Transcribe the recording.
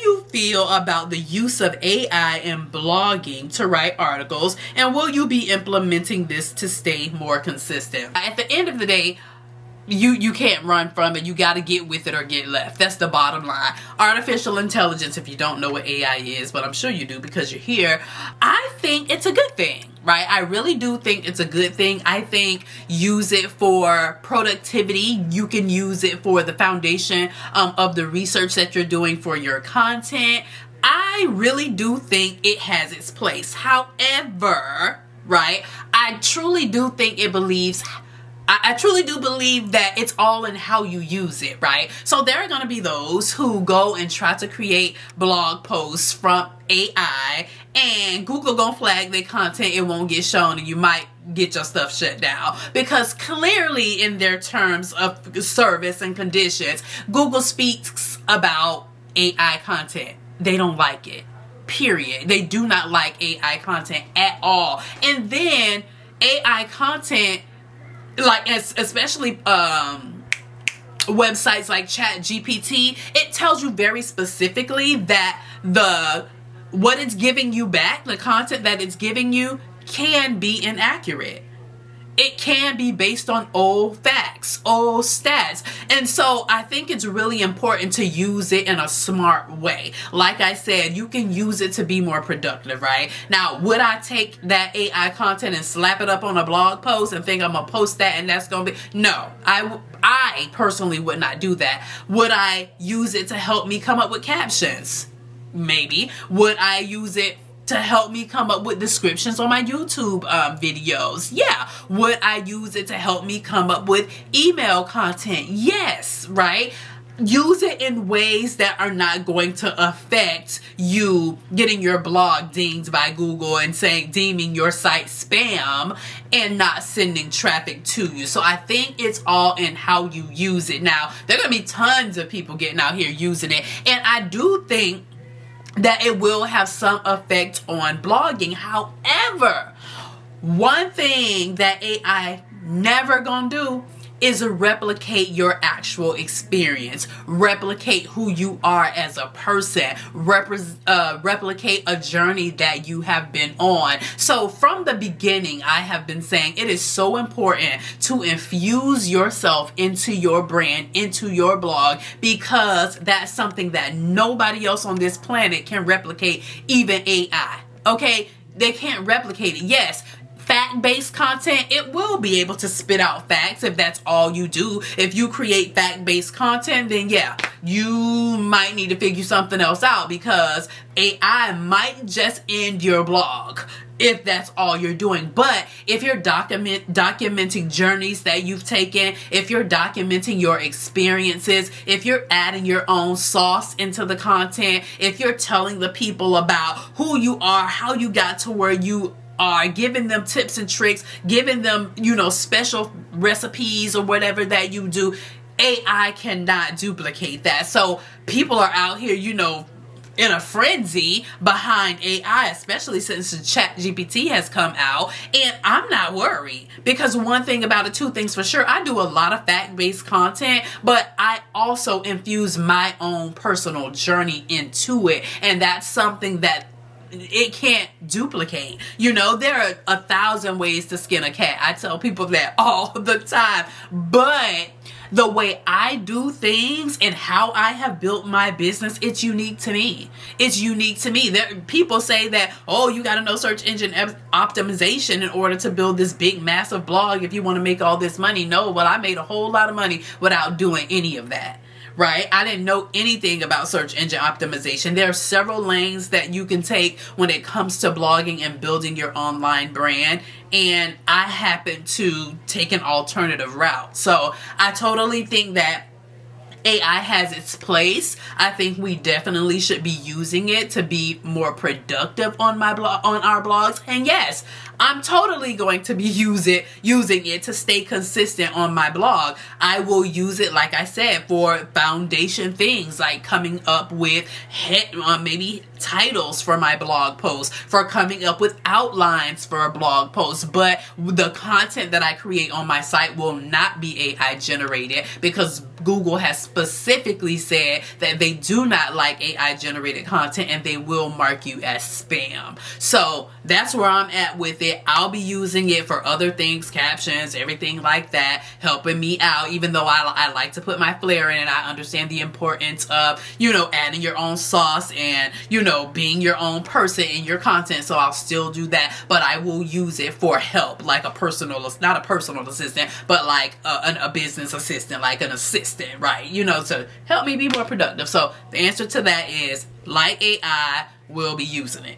you feel about the use of AI in blogging to write articles, and will you be implementing this to stay more consistent? At the end of the day, you can't run from it. You got to get with it or get left. That's the bottom line. Artificial intelligence, if you don't know what AI is, but I'm sure you do because you're here, I think it's a good thing, right? I really do think it's a good thing. I think use it for productivity. You can use it for the foundation of the research that you're doing for your content. I really do think it has its place. However, right, I truly do believe that it's all in how you use it, right? So there are going to be those who go and try to create blog posts from AI, and Google gonna flag their content. It won't get shown, and you might get your stuff shut down because clearly in their terms of service and conditions, Google speaks about AI content. They don't like it. Period. They do not like AI content at all. And then AI content, like especially websites like ChatGPT, it tells you very specifically that what it's giving you back, the content that it's giving you, can be inaccurate. It can be based on old facts, old stats. And so I think it's really important to use it in a smart way. Like I said, you can use it to be more productive, right? Now, would I take that AI content and slap it up on a blog post and think I'm going to post that and that's going to be... No, I personally would not do that. Would I use it to help me come up with captions? Maybe. Would I use it to help me come up with descriptions on my YouTube videos? Yeah. Would I use it to help me come up with email content? Yes, right? Use it in ways that are not going to affect you getting your blog dinged by Google and deeming your site spam and not sending traffic to you. So I think it's all in how you use it. Now, there are going to be tons of people getting out here using it, and I do think that it will have some effect on blogging. However, one thing that AI never gonna do is replicate your actual experience, replicate who you are as a person, replicate a journey that you have been on. So from the beginning, I have been saying it is so important to infuse yourself into your brand, into your blog, because that's something that nobody else on this planet can replicate, even AI. Okay? They can't replicate it. Yes, fact-based content, it will be able to spit out facts if that's all you do. If you create fact-based content, then yeah, you might need to figure something else out, because AI might just end your blog if that's all you're doing. But if you're documenting journeys that you've taken, if you're documenting your experiences, if you're adding your own sauce into the content, if you're telling the people about who you are, how you got to where you are, giving them tips and tricks, giving them, special recipes or whatever that you do, AI cannot duplicate that. So people are out here, in a frenzy behind AI, especially since the ChatGPT has come out, and I'm not worried, because one thing about it, two things for sure, I do a lot of fact-based content, but I also infuse my own personal journey into it, and that's something that it can't duplicate. There are 1,000 ways to skin a cat. I tell people that all the time. But the way I do things and how I have built my business, it's unique to me. It's unique to me. People say that, you got to know search engine optimization in order to build this big, massive blog if you want to make all this money. No, well, I made a whole lot of money without doing any of that. Right? I didn't know anything about search engine optimization. There are several lanes that you can take when it comes to blogging and building your online brand. And I happen to take an alternative route. So I totally think that AI has its place. I think we definitely should be using it to be more productive on our blogs. And yes, I'm totally going to be using it to stay consistent on my blog. I will use it, like I said, for foundation things like coming up with maybe titles for my blog posts, for coming up with outlines for a blog post. But the content that I create on my site will not be AI generated, because Google has specifically said that they do not like AI generated content and they will mark you as spam. So that's where I'm at with it. I'll be using it for other things, captions, everything like that, helping me out, even though I like to put my flair in it. I understand the importance of, adding your own sauce and, being your own person in your content. So I'll still do that, but I will use it for help, like not a personal assistant, but like a business assistant, like an assistant, right? To help me be more productive. So the answer to that is, like AI, will be using it.